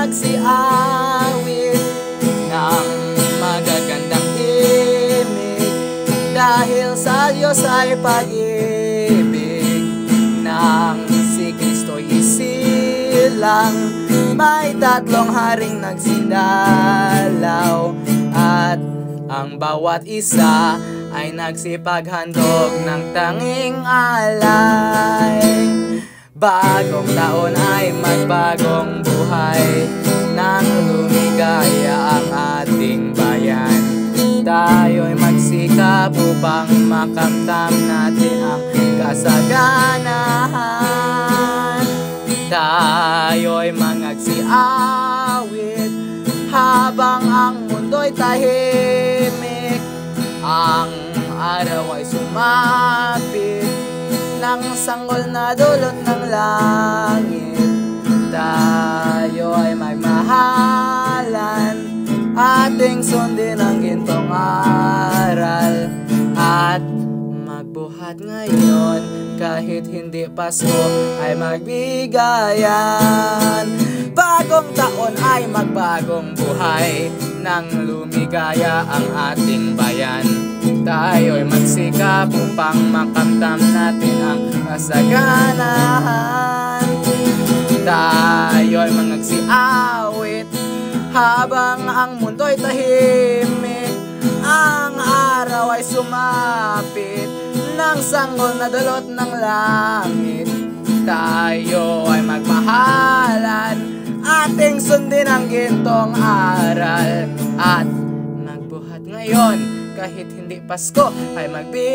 magsiawit ng magagandang himig, dahil sa Diyos ay pag-ibig ng si Kristo'y isilang. May tatlong haring nagsidalaw at ang bawat isa ay nagsipaghandog ng tanging alay. Bagong taon ay magbagong buhay, nang lumigaya ang ating bayan. Tayo'y magsikap upang makamtam natin ang kasaganahan. Tayo'y magsiawit habang ang mundo'y tahimik. Ang araw ay sumapit ng sanggol na dulot ng langit. Tayo ay magmahalan, ating sundin ang gintong aral, at magbuhat ngayon kahit hindi Pasko ay magbigayan. Bagong taon ay magbagong buhay, nang lumigaya ang ating bayan. Tayo'y magsikap upang makamtam natin ang kasaganahan. Tayo'y magsiawit habang ang mundo'y tahimik. Ang araw ay sumapit ng sanggol na dulot ng langit. Tayo ay magmahalan, ating sundin ang gintong aral, at magbuhat ngayon kahit hindi Pasko ay magbigayan.